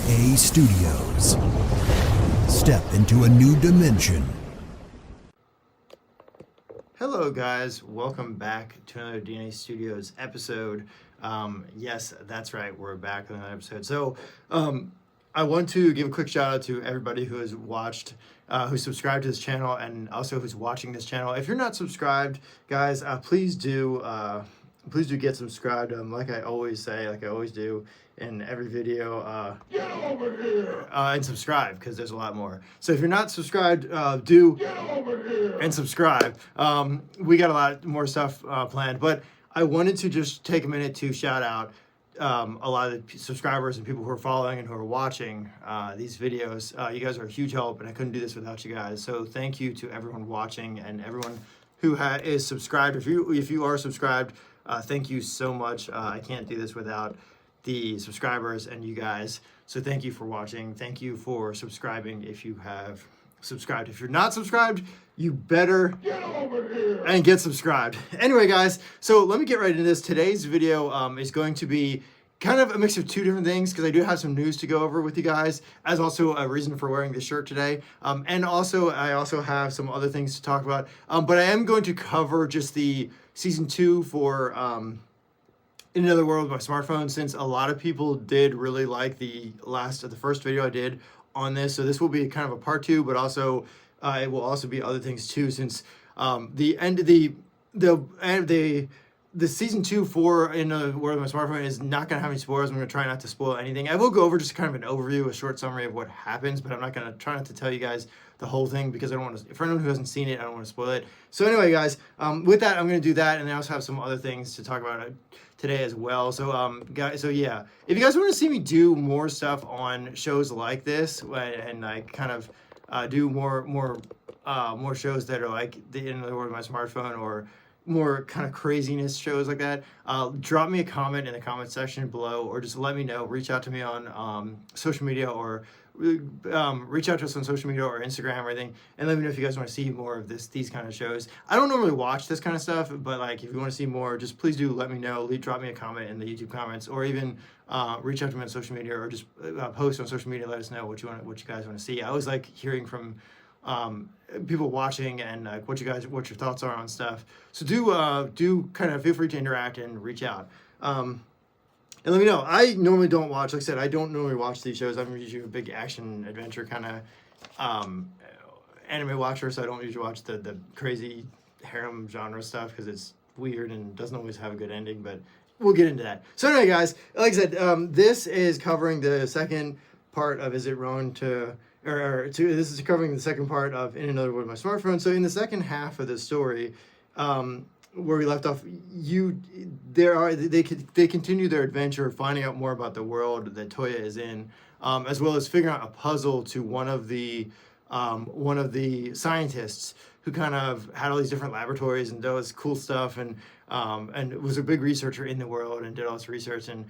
DNA Studios. Step into a new dimension. Hello guys, welcome back to another DNA Studios episode. Yes, that's right, we're back with another episode. So I want to give a quick shout out to everybody who has watched, who subscribed to this channel, and also who's watching this channel. If you're not subscribed, guys, please do get subscribed. Like I always say, like I always do in every video, get over here and subscribe, because there's a lot more. So if you're not subscribed, do get over here and subscribe. We got a lot more stuff planned, but I wanted to just take a minute to shout out a lot of the subscribers and people who are following and who are watching these videos. You guys are a huge help, and I couldn't do this without you guys. So thank you to everyone watching and everyone who is subscribed. If you are subscribed, thank you so much. I can't do this without the subscribers and you guys. So thank you for watching. Thank you for subscribing if you have subscribed. If you're not subscribed, you better get over here and get subscribed. Anyway, guys, so let me get right into this. Today's video is going to be kind of a mix of two different things, because I do have some news to go over with you guys, as also a reason for wearing this shirt today. And also, I also have some other things to talk about. But I am going to cover just the season 2 for In Another World with my smartphone, since a lot of people did really like the first video I did on this. So this will be kind of a part 2, but also it will also be other things too, since the season 2 for In Another World with my smartphone is not going to have any spoilers. I'm going to try not to spoil anything. I will go over just kind of an overview, a short summary of what happens, but I'm not going to try not to tell you guys the whole thing, because I don't want to, for anyone who hasn't seen it, I don't want to spoil it. So anyway, guys, with that, I'm going to do that, and I also have some other things to talk about today as well. So guys, so yeah, if you guys want to see me do more stuff on shows like this, and I kind of do more shows that are like the In Another World with my smartphone, or more kind of craziness shows like that, drop me a comment in the comment section below, or just let me know. Reach out to me on social media, or reach out to us on social media or Instagram or anything, and let me know if you guys want to see more of these kind of shows. I don't normally watch this kind of stuff, but like if you want to see more, just please do let me know. Drop me a comment in the YouTube comments, or even reach out to me on social media, or just post on social media. Let us know what you guys want to see. I always like hearing from people watching, and like what your thoughts are on stuff. So do kind of feel free to interact and reach out. And let me know. I normally don't watch, like I said, I don't normally watch these shows. I'm usually a big action adventure kind of anime watcher, so I don't usually watch the crazy harem genre stuff, because it's weird and doesn't always have a good ending, but we'll get into that. So anyway, guys, like I said, this is covering the second part of Is It Wrong to... this is covering the second part of In Another World with my smartphone. So in the second half of the story, where we left off, they continue their adventure, finding out more about the world that Touya is in, as well as figuring out a puzzle to one of the scientists who kind of had all these different laboratories and did all this cool stuff, and was a big researcher in the world and did all this research, and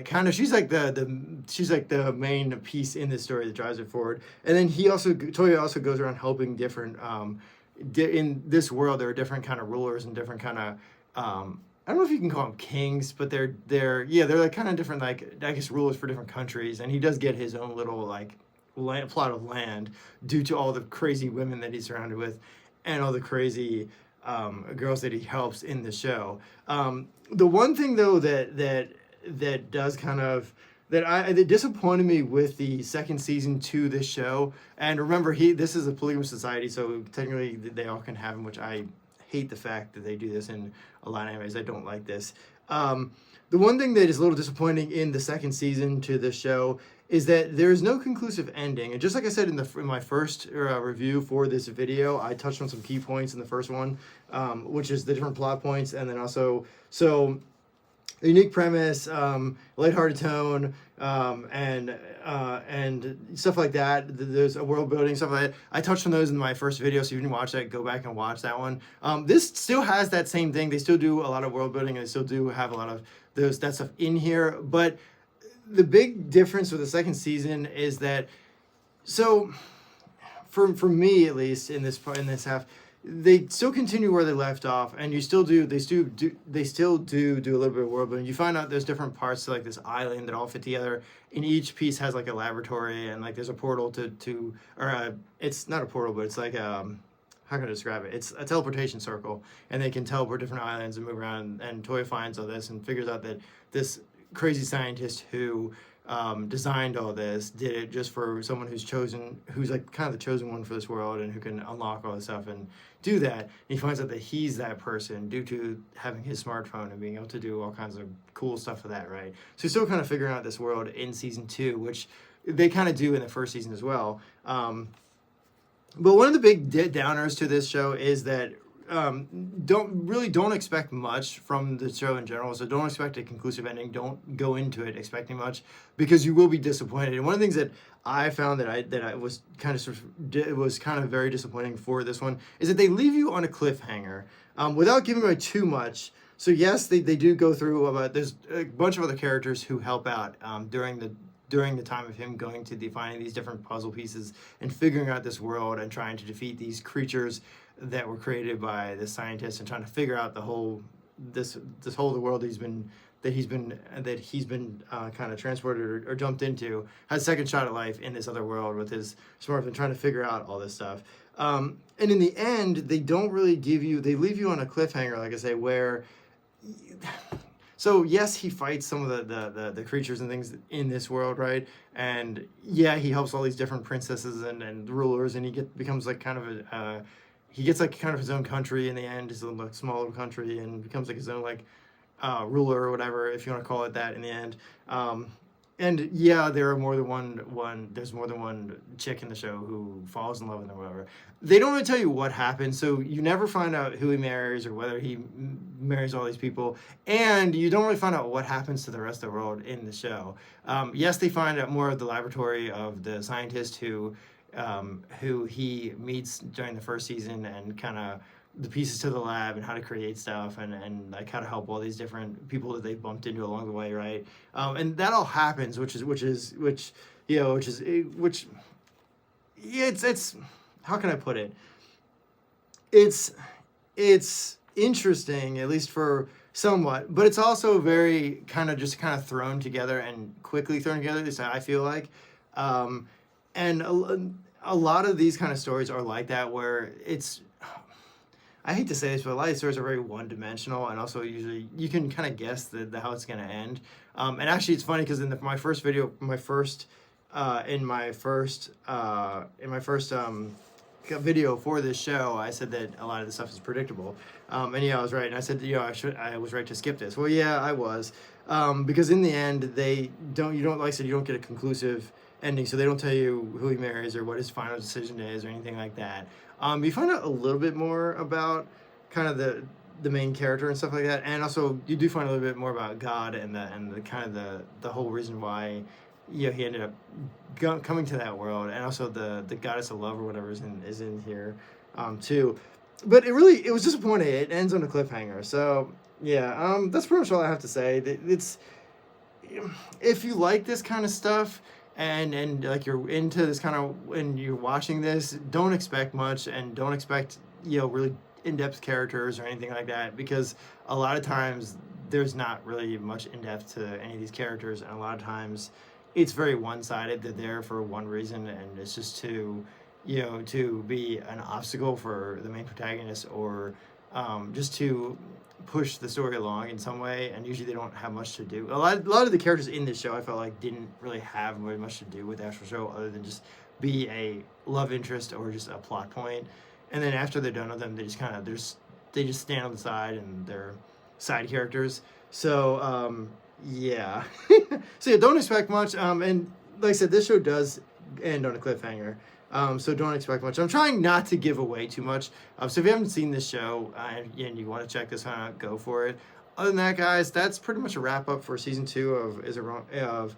kind of she's like the main piece in this story that drives it forward. And then Touya also goes around helping different in this world. There are different kind of rulers and different kind of I don't know if you can call them kings, but they're like kind of different, like I guess rulers for different countries. And he does get his own little like plot of land due to all the crazy women that he's surrounded with, and all the crazy girls that he helps in the show. The one thing though that does kind of that disappointed me with the second season to this show, and remember, this is a polygamous society, so technically they all can have him, which I hate the fact that they do this in a lot of animes. I don't like this. The one thing that is a little disappointing in the second season to this show is that there is no conclusive ending. And just like I said in my first review for this video, I touched on some key points in the first one, which is the different plot points, and then also a unique premise, lighthearted tone, and stuff like that. There's a world building, stuff like that. I touched on those in my first video, so if you didn't watch that, go back and watch that one. This still has that same thing. They still do a lot of world building, and they still do have a lot of that stuff in here. But the big difference with the second season is that, so for me at least in this half, they still continue where they left off, and you still do they still do a little bit of world building. You find out there's different parts to like this island that all fit together, and each piece has like a laboratory, and like there's a portal to it's not a portal, but it's like how can I describe it? It's a teleportation circle, and they can teleport different islands and move around. And Touya finds all this and figures out that this crazy scientist who designed all this did it just for someone who's like kind of the chosen one for this world, and who can unlock all this stuff and do that. And he finds out that he's that person due to having his smartphone and being able to do all kinds of cool stuff with that, right? So he's still kind of figuring out this world in season 2, which they kind of do in the first season as well. But one of the big downers to this show is that don't expect much from the show in general. So don't expect a conclusive ending. Don't go into it expecting much, because you will be disappointed. And one of the things that I found that I was kind of very disappointing for this one is that they leave you on a cliffhanger without giving away too much. So yes, they do go through there's a bunch of other characters who help out during the time of him going to finding these different puzzle pieces and figuring out this world and trying to defeat these creatures that were created by the scientists, and trying to figure out the whole the world that he's been kind of transported or jumped into, has a second shot at life in this other world with his smartphone, trying to figure out all this stuff. And in the end, they don't really they leave you on a cliffhanger, like I say, where. So yes, he fights some of the creatures and things in this world, right? And yeah, he helps all these different princesses and rulers, and he becomes like kind of he gets like kind of his own country in the end, his own like small little country, and becomes like his own like ruler or whatever, if you want to call it that, in the end. And yeah, there's more than one chick in the show who falls in love with him or whatever. They don't really tell you what happens, so you never find out who he marries or whether he marries all these people, and you don't really find out what happens to the rest of the world in the show. Yes, they find out more of the laboratory of the scientist who he meets during the first season, and kind of the pieces to the lab and how to create stuff, and like how to help all these different people that they bumped into along the way, right? And that all happens, which it's how can I put it? It's interesting, at least for somewhat, but it's also very kind of thrown together and quickly thrown together. So I feel like, and a lot of these kind of stories are like that, where it's. I hate to say this, but a lot of these stories are very one-dimensional, and also usually you can kind of guess how it's going to end. And actually, it's funny because in my first video for this show, I said that a lot of this stuff is predictable. And yeah, I was right. And I said, I was right to skip this. Well, yeah, I was, because in the end, you don't get a conclusive ending, so they don't tell you who he marries or what his final decision is or anything like that. You find out a little bit more about kind of the main character and stuff like that, and also you do find a little bit more about God and the kind of the whole reason why he ended up coming to that world, and also the goddess of love or whatever is in here too. But it was disappointing. It ends on a cliffhanger. So yeah, that's pretty much all I have to say. It's if you like this kind of stuff. And like you're into this kind of, and you're watching this, don't expect much, and don't expect really in-depth characters or anything like that, because a lot of times there's not really much in-depth to any of these characters, and a lot of times it's very one-sided. They're there for one reason, and it's just to be an obstacle for the main protagonist, or just to push the story along in some way, and usually they don't have much to do. A lot of the characters in this show I felt like didn't really have very much to do with the actual show, other than just be a love interest or just a plot point. And then after they're done with them, they just stand on the side, and they're side characters. So yeah. So yeah, don't expect much. And like I said, this show does end on a cliffhanger. So don't expect much. I'm trying not to give away too much. So if you haven't seen this show and you want to check this one out, go for it. Other than that, guys, that's pretty much a wrap up for season 2 of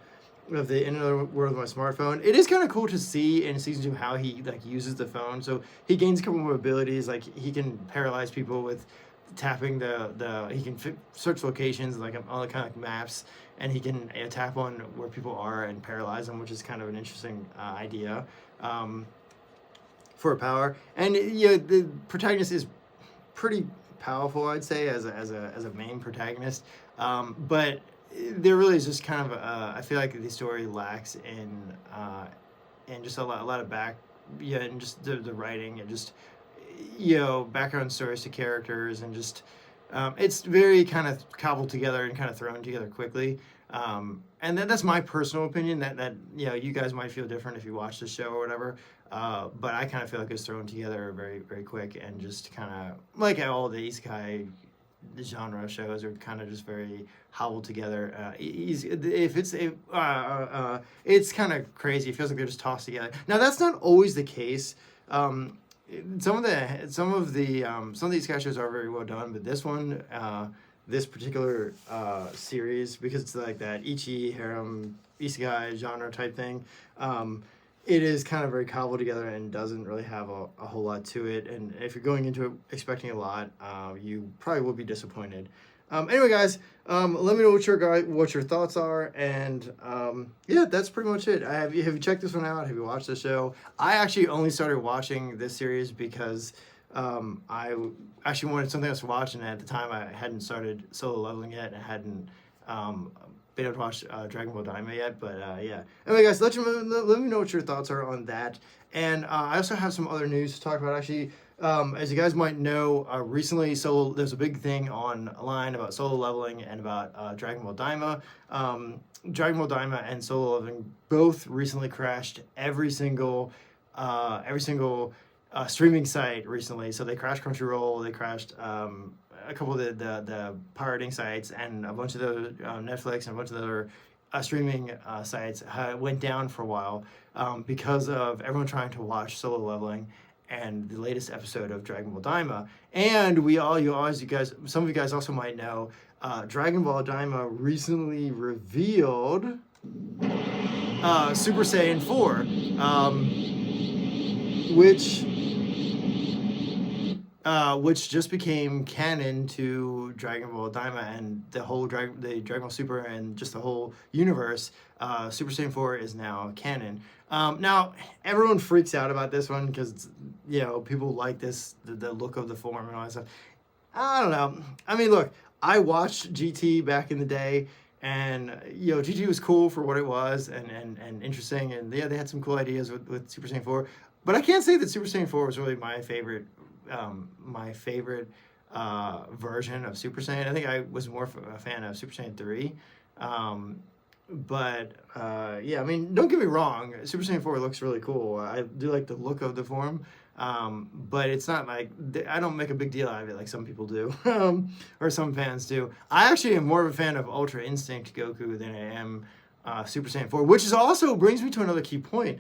the In Another World with My Smartphone. It is kind of cool to see in season 2 how he uses the phone. So he gains a couple more abilities, like he can paralyze people with tapping he can search locations like on kind of like maps, and he can tap on where people are and paralyze them, which is kind of an interesting idea. for power. And the protagonist is pretty powerful, I'd say, as a main protagonist. But there really is just kind of I feel like the story lacks in just a lot of and just the writing and just background stories to characters, and just it's very kind of cobbled together and kind of thrown together quickly. And that's my personal opinion. That you guys might feel different if you watch the show or whatever. But I kind of feel like it's thrown together very, very quick, and just kind of like all the isekai genre shows are kind of just very hobbled together. It's kind of crazy. It feels like they're just tossed together. Now that's not always the case. Some of these isekai shows are very well done, but this one, this particular series, because it's like that ichi harem isekai genre type thing, it is kind of very cobbled together and doesn't really have a whole lot to it. And if you're going into it expecting a lot, you probably will be disappointed. Anyway, guys, let me know what your thoughts are, and that's pretty much it. Have you checked this one out? Have you watched the show? I actually only started watching this series because I actually wanted something else to watch, and at the time I hadn't started Solo Leveling yet, and I hadn't been able to watch Dragon Ball Daima yet, but yeah. Anyway, guys, let me know what your thoughts are on that. And I also have some other news to talk about, actually. As you guys might know, recently there's a big thing online about Solo Leveling and about Dragon Ball Daima. Dragon Ball Daima and Solo Leveling both recently crashed every single streaming site recently. So they crashed Crunchyroll, they crashed a couple of the pirating sites, and a bunch of the Netflix and a bunch of the other streaming sites went down for a while because of everyone trying to watch Solo Leveling and the latest episode of Dragon Ball Daima. And some of you guys also might know, Dragon Ball Daima recently revealed Super Saiyan 4, which just became canon to Dragon Ball Daima and the whole Dragon Ball Super and just the whole universe. Super Saiyan 4 is now canon. Now everyone freaks out about this one because people like this, the look of the form and all that stuff. I don't know. I mean, look, I watched GT back in the day, and GT was cool for what it was and interesting, and they had some cool ideas with Super Saiyan 4. But I can't say that Super Saiyan 4 was really my favorite version of Super Saiyan. I think I was more a fan of Super Saiyan 3. But I mean, don't get me wrong, Super Saiyan 4 looks really cool. I do like the look of the form, but it's not like, I don't make a big deal out of it like some people do, or some fans do. I actually am more of a fan of Ultra Instinct Goku than I am Super Saiyan 4, which is also brings me to another key point.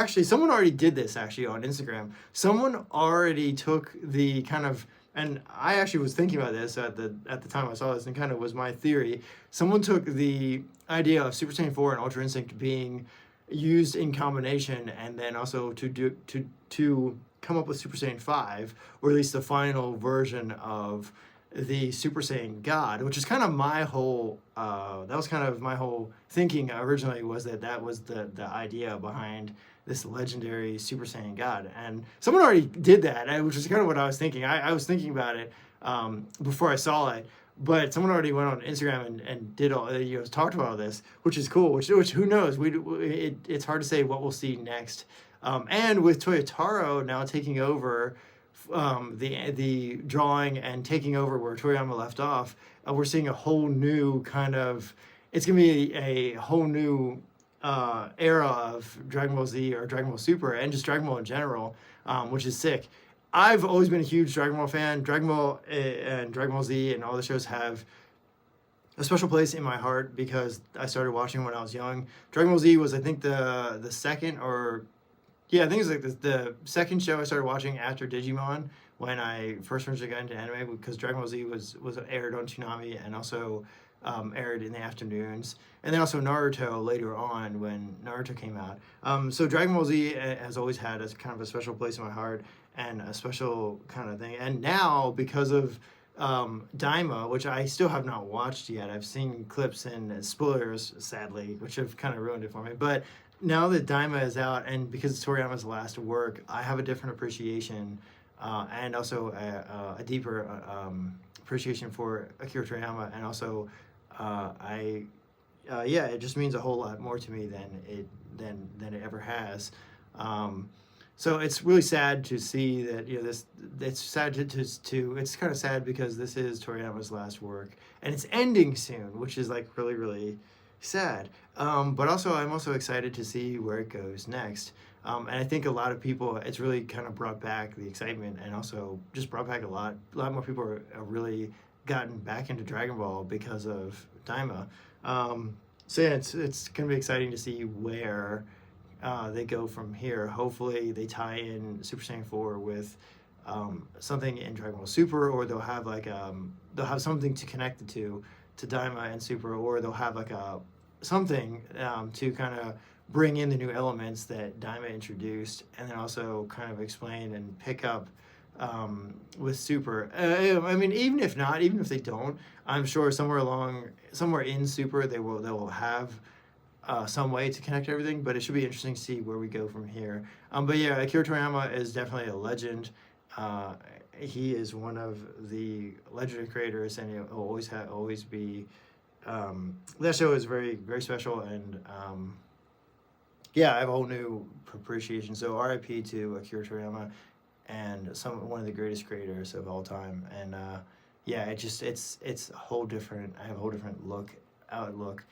Someone already did this actually on Instagram. Someone already took the kind of, and I actually was thinking about this at the time I saw this, and kind of was my theory. Someone took the idea of Super Saiyan 4 and Ultra Instinct being used in combination, and then also to come up with Super Saiyan 5, or at least the final version of the Super Saiyan God, which is kind of my whole thinking originally, was that was the idea behind this legendary Super Saiyan God. And someone already did that, which is kind of what I was thinking. I was thinking about it before I saw it, but someone already went on Instagram and did all, talked about all this, which is cool. Which who knows? It's hard to say what we'll see next. And with Toya now taking over the drawing and taking over where Toriyama left off, we're seeing a whole new kind of, it's going to be a whole new era of Dragon Ball Z or Dragon Ball Super and just Dragon Ball in general, which is sick. I've always been a huge Dragon Ball fan. Dragon Ball and Dragon Ball Z and all the shows have a special place in my heart because I started watching when I was young. Dragon Ball Z was, I think, the second, or yeah, I think it's like the second show I started watching after Digimon when I first got into anime, because Dragon Ball Z was aired on Toonami and also aired in the afternoons, and then also Naruto later on when Naruto came out. So Dragon Ball Z has always had a kind of a special place in my heart and a special kind of thing. And now, because of Daima, which I still have not watched yet, I've seen clips and spoilers, sadly, which have kind of ruined it for me. But now that Daima is out, and because it's Toriyama's last work, I have a different appreciation, and also a deeper appreciation for Akira Toriyama, and also yeah, it just means a whole lot more to me than it ever has. So it's really sad to see that, you know, this. It's sad to it's kind of sad because this is Toriyama's last work, and it's ending soon, which is like really sad. But also, I'm also excited to see where it goes next. And I think a lot of people, it's really kind of brought back the excitement, and also just brought back a lot more people are really gotten back into Dragon Ball because of Daima. So yeah, it's gonna be exciting to see where they go from here. Hopefully, they tie in Super Saiyan 4 with something in Dragon Ball Super, or they'll have like they'll have something to connect it to Daima and Super, or they'll have like something to kind of bring in the new elements that Daima introduced, and then also kind of explain and pick up with Super. I mean, even if not, even if they don't, I'm sure somewhere in Super they will have some way to connect everything. But it should be interesting to see where we go from here. But yeah, Akira Toriyama is definitely a legend. He is one of the legendary creators, and he'll always be. That show is very special, and yeah, I have a whole new appreciation. So R.I.P. to Akira Toriyama, and one of the greatest creators of all time. And yeah, it's a whole different. I have a whole different outlook,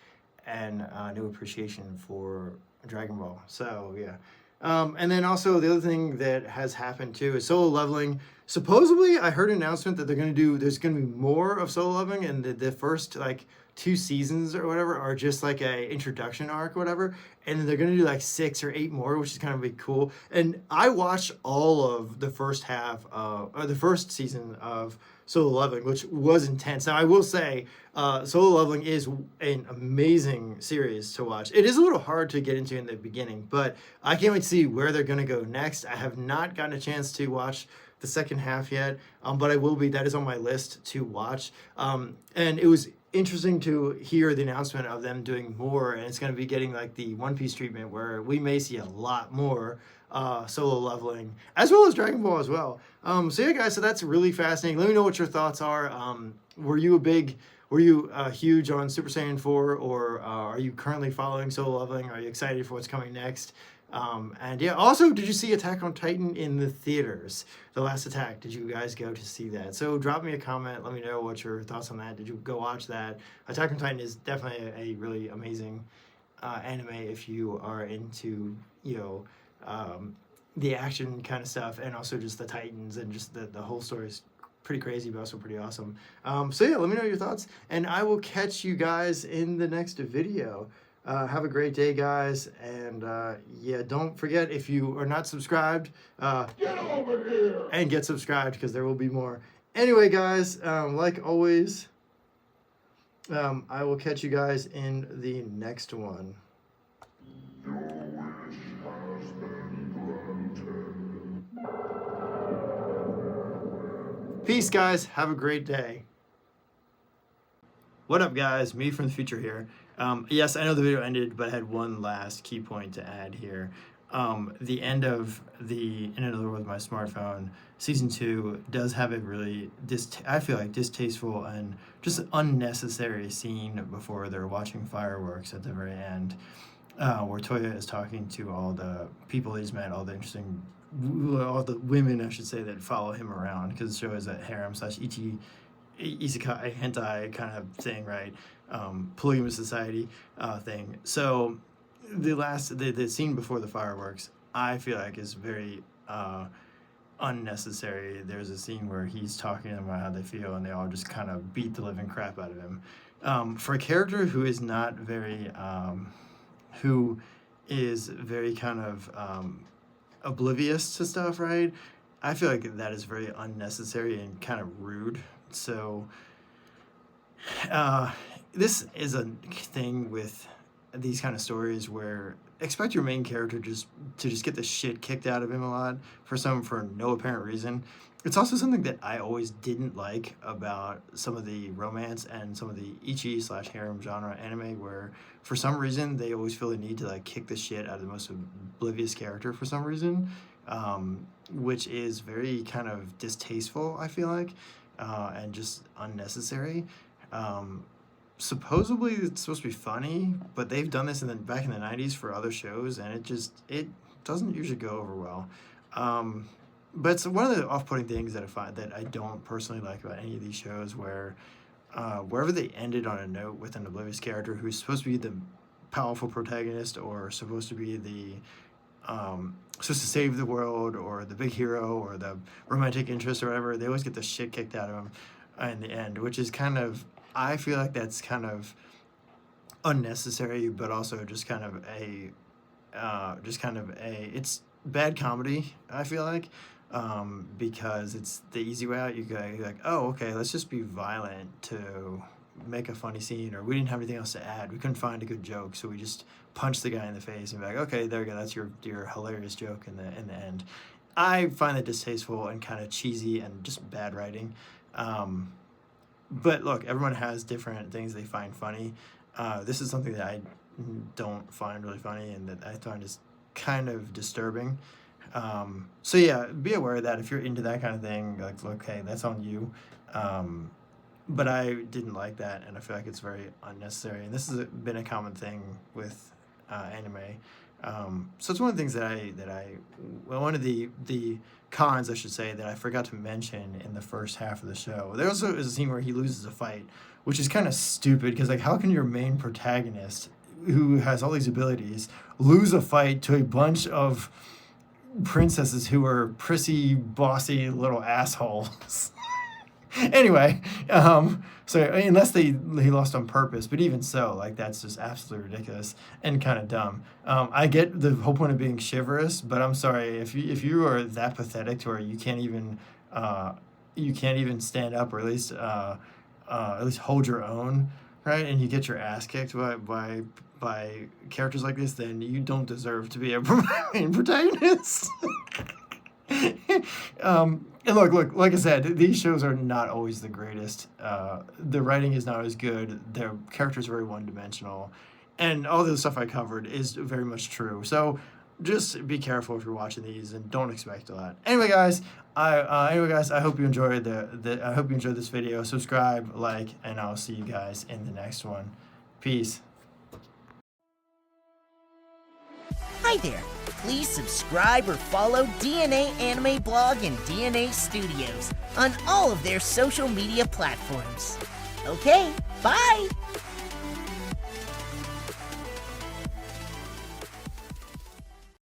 and new appreciation for Dragon Ball. So yeah. And then also the other thing that has happened too is solo leveling. Supposedly, I heard an announcement that there's going to be more of solo leveling, and the first like 2 seasons or whatever are just like a introduction arc or whatever, and they're going to do like 6 or 8 more, which is kind of be cool. And I watched all of the first half or the first season of Solo Leveling, which was intense. Now I will say, Solo Leveling is an amazing series to watch. It is a little hard to get into in the beginning, but I can't wait to see where they're going to go next. I have not gotten a chance to watch the second half yet, but I will be. That is on my list to watch. And it was interesting to hear the announcement of them doing more, and it's going to be getting like the One Piece treatment, where we may see a lot more solo leveling, as well as Dragon Ball as well. So yeah, guys, so that's really fascinating. Let me know what your thoughts are. Were you huge on Super Saiyan 4, or are you currently following solo leveling? Are you excited for what's coming next? And yeah, also, did you see Attack on Titan in the theaters? The Last Attack. Did you guys go to see that? So drop me a comment. Let me know what your thoughts on that. Did you go watch that? Attack on Titan is definitely a really amazing anime if you are into, you know, the action kind of stuff, and also just the Titans, and just the whole story is pretty crazy, but also pretty awesome. So yeah, let me know your thoughts, and I will catch you guys in the next video. Have a great day, guys, and yeah, don't forget, if you are not subscribed, get over here and get subscribed, because there will be more. Anyway, guys, like always, I will catch you guys in the next one. Peace, guys. Have a great day. What up, guys? Me from the future here. Yes, I know the video ended, but I had one last key point to add here. The end of the In Another World with My Smartphone, Season 2, does have a really, I feel like, distasteful and just unnecessary scene before they're watching fireworks at the very end, where Touya is talking to all the people he's met, all the women, I should say, that follow him around, because the show is a harem / isekai hentai kind of thing, right? Polygamous society thing. So the scene before the fireworks, I feel like, is very unnecessary. There's a scene where he's talking to them about how they feel, and they all just kind of beat the living crap out of him. For a character who is not very who is very kind of oblivious to stuff, right? I feel like that is very unnecessary and kind of rude. So this is a thing with these kind of stories where expect your main character to just get the shit kicked out of him a lot for no apparent reason. It's also something that I always didn't like about some of the romance and some of the ichi/harem genre anime, where for some reason they always feel the need to like kick the shit out of the most oblivious character for some reason, which is very kind of distasteful, I feel like, and just unnecessary. Supposedly it's supposed to be funny, but they've done this back in the 90s for other shows, and it doesn't usually go over well. But it's one of the off-putting things that I don't personally like about any of these shows, where wherever they ended on a note with an oblivious character who's supposed to be the powerful protagonist, or supposed to be the supposed to save the world, or the big hero, or the romantic interest, or whatever, they always get the shit kicked out of them in the end, which is kind of, I feel like that's kind of unnecessary, but also just kind of it's bad comedy, I feel like, because it's the easy way out. You're like, oh, okay, let's just be violent to make a funny scene, or we didn't have anything else to add, we couldn't find a good joke, so we just punched the guy in the face and be like, okay, there you go, that's your hilarious joke in the end. I find that distasteful and kind of cheesy and just bad writing. But look, everyone has different things they find funny. This is something that I don't find really funny, and that I find is kind of disturbing. So yeah, be aware of that. If you're into that kind of thing, like, okay, that's on you. But I didn't like that, and I feel like it's very unnecessary. And this has been a common thing with anime. So it's one of the things one of the cons, I should say, that I forgot to mention in the first half of the show. There also is a scene where he loses a fight, which is kind of stupid, because like, how can your main protagonist, who has all these abilities, lose a fight to a bunch of princesses who are prissy, bossy little assholes? Anyway, so unless he lost on purpose, but even so, like, that's just absolutely ridiculous and kind of dumb. I get the whole point of being chivalrous, but I'm sorry, if you are that pathetic to where you can't even stand up, or at least hold your own, right? And you get your ass kicked by characters like this, then you don't deserve to be a main protagonist. And look, like I said, these shows are not always the greatest. The writing is not always good. Their characters are very one-dimensional. And all the stuff I covered is very much true. So just be careful if you're watching these, and don't expect a lot. Anyway, guys, I hope you enjoyed I hope you enjoyed this video. Subscribe, like, and I'll see you guys in the next one. Peace. Hi there. Please subscribe or follow DNA Anime Blog and DNA Studios on all of their social media platforms. Okay, bye!